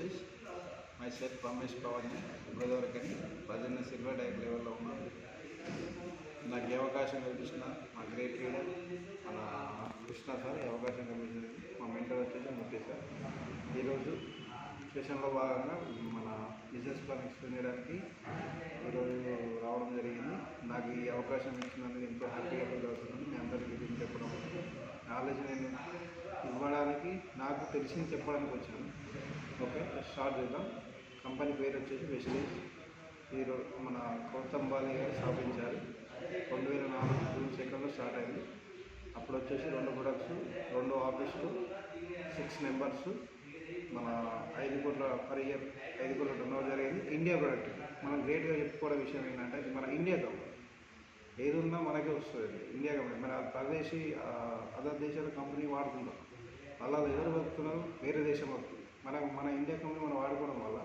Wastage myself Ramesh Pavan గోదావరికని present silver type లెవెల్లో ఉన్నాను. నాకు ఈ అవకాశం కల్పించిన మా గ్రేట్ లీడర్ మన కృష్ణ సార్ ఈ అవకాశం కల్పించింది. మా మెంటర్ వచ్చేసి ముట్టి సార్. ఈరోజు సెషన్లో భాగంగా మన బిజినెస్ ప్లాన్ ఎక్స్ప్లెయిన్ చేయడానికి ఈరోజు రావడం జరిగింది. నాకు ఈ అవకాశం ఇచ్చినందుకు ఎంతో హ్యాపీగా ఫీల్ అవుతున్నాను. మీ అందరికీ దీన్ని చెప్పడం నాలెడ్జ్ నేను ఇవ్వడానికి నాకు తెలిసింది చెప్పడానికి వచ్చాను. ఓకే, స్టార్ట్ చేద్దాం. కంపెనీ పేరు వచ్చేసి వెస్టేజ్. ఈరోజు మన కౌతంబాలి గారు స్థాపించారు. 2004 జూన్ 2 స్టార్ట్ అయింది. అప్పుడు వచ్చేసి 2 ప్రొడక్ట్స్, 2 ఆఫీసులు, 6 మెంబర్స్, మన 5 కోట్ల పర్ ఇయర్ 5 కోట్ల టర్నోవర్ జరిగింది. ఇండియా ప్రొడక్ట్ మనం గ్రేట్గా చెప్పుకోవడం విషయం ఏంటంటే ఇది మన ఇండియా కంపెనీ. ఏది ఉన్నా మనకే వస్తుంది. ఇండియా కంపెనీ మన పరదేశీ అదర్ దేశాల కంపెనీ వాడుకుంటాం. అలా ఎవరు బతుకుతున్నారు? వేరే దేశం వస్తుంది. మన ఇండియా కంపెనీ మనం వాడుకోవడం వల్ల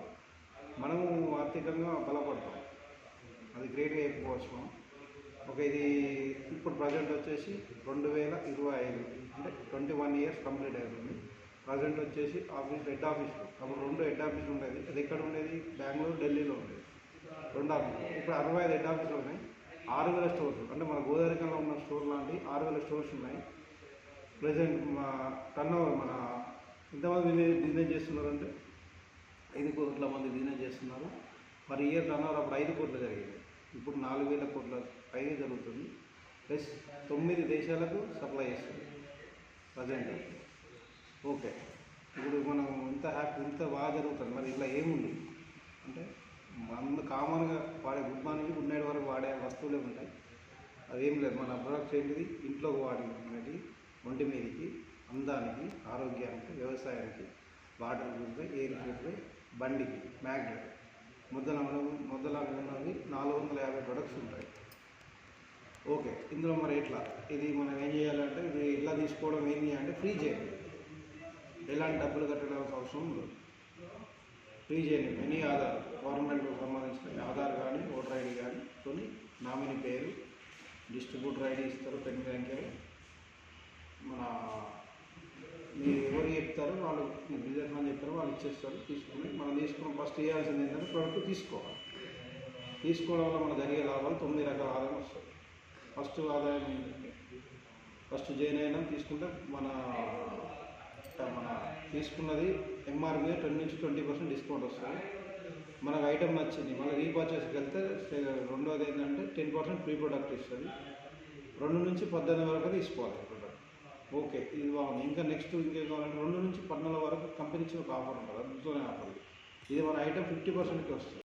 మనము ఆర్థికంగా బలపడతాం. అది గ్రేట్గా చెప్పుకోవచ్చు మనం. ఓకే, ఇది ఇప్పుడు ప్రజెంట్ వచ్చేసి 2025 అంటే 21 ఇయర్స్ కంప్లీట్ అవుతుంది. ప్రజెంట్ వచ్చేసి హెడ్ ఆఫీస్లో అప్పుడు 2 హెడ్ ఆఫీసులు ఉండేది. అది ఎక్కడ ఉండేది? బెంగళూరు, ఢిల్లీలో ఉండేది 2 ఆఫీసులు. ఇప్పుడు 65 హెడ్ ఆఫీసులు ఉన్నాయి. 6000 స్టోర్స్ అంటే మన గోదావరికంలో ఉన్న స్టోర్ లాంటి 6000 స్టోర్స్ ఉన్నాయి. ప్రజెంట్ మా టర్నోవర్ మన ఎంతమంది బిజినెస్ చేస్తున్నారంటే 5 కోట్ల మంది బిజినెస్ చేస్తున్నారు. మరి ఇయర్ టర్నోవర్ అప్పుడు 5 కోట్లు జరిగింది. ఇప్పుడు 4000 కోట్ల పైన జరుగుతుంది. ప్లస్ 9 దేశాలకు సప్లై చేస్తుంది ప్రజెంట్. ఓకే, ఇప్పుడు మనం ఇంత బాగా జరుగుతుంది. మరి ఇలా ఏముంది అంటే మన కామన్గా వాడే గుడ్ మార్నింగ్ గుడ్ నైట్ వరకు వాడే వస్తువులే ఉంటాయి. అదేం లేదు. మన ప్రొడక్ట్స్ ఏంటిది? ఇంట్లోకి వాడినది, ఒంటి మీదకి, అందానికి, ఆరోగ్యానికి, వ్యవసాయానికి, వాటర్ ప్యూరిఫై, ఎయిర్ ప్యూరిఫై, బండికి, మ్యాగ్నెట్ మొదలగు ఉన్నవి 450 ప్రొడక్ట్స్ ఉంటాయి. ఓకే, ఇందులో మరి ఎట్లా ఇది మనం ఏం చేయాలంటే ఇది ఇలా తీసుకోవడం ఏంటి అంటే ఫ్రీ చేయండి. ఎలాంటి డబ్బులు కట్టడానికి అవసరం ఉండదు. ఫ్రీ చేయండి. ఎనీ ఆధార్ గవర్నమెంట్కి సంబంధించిన ఆధార్ కానీ ఓటర్ ఐడి కానీ కొని నామినీ పేరు, డిస్ట్రిబ్యూటర్ ఐడి ఇస్తారు, పెన్ బ్యాంక్, మన మీరు ఎవరు చెప్తారో వాళ్ళు బిజినెస్ అని చెప్తారో వాళ్ళు ఇచ్చేస్తారు. తీసుకుని మనం తీసుకున్న ఫస్ట్ చేయాల్సింది ఏంటంటే ప్రోడక్ట్ తీసుకోవాలి. తీసుకోవడం వల్ల మన జరిగే లాభాలు 9 రకాల ఆదాయం వస్తుంది. ఫస్ట్ ఆదాయం ఏంటంటే ఫస్ట్ జైన్ అయినా తీసుకుంటే మన తీసుకున్నది ఎంఆర్పీ 10 నుంచి 20% డిస్కౌంట్ వస్తుంది. మనకు ఐటమ్ నచ్చింది మళ్ళీ రీపర్చేస్కి వెళ్తే రెండోది ఏంటంటే 10% ఫ్రీ ప్రొడక్ట్ ఇస్తుంది. 2 నుంచి 18 వరకు తీసుకోవాలి ప్రొడక్ట్. ఓకే, ఇది బాగుంది. ఇంకా నెక్స్ట్ ఇంకేం కావాలంటే 2 నుంచి 14 వరకు కంపెనీ ఇచ్చిన ఒక ఆఫర్ ఉంటుంది. అందులోనే ఆఫర్ ఇది మన ఐటమ్ 50%కి వస్తుంది.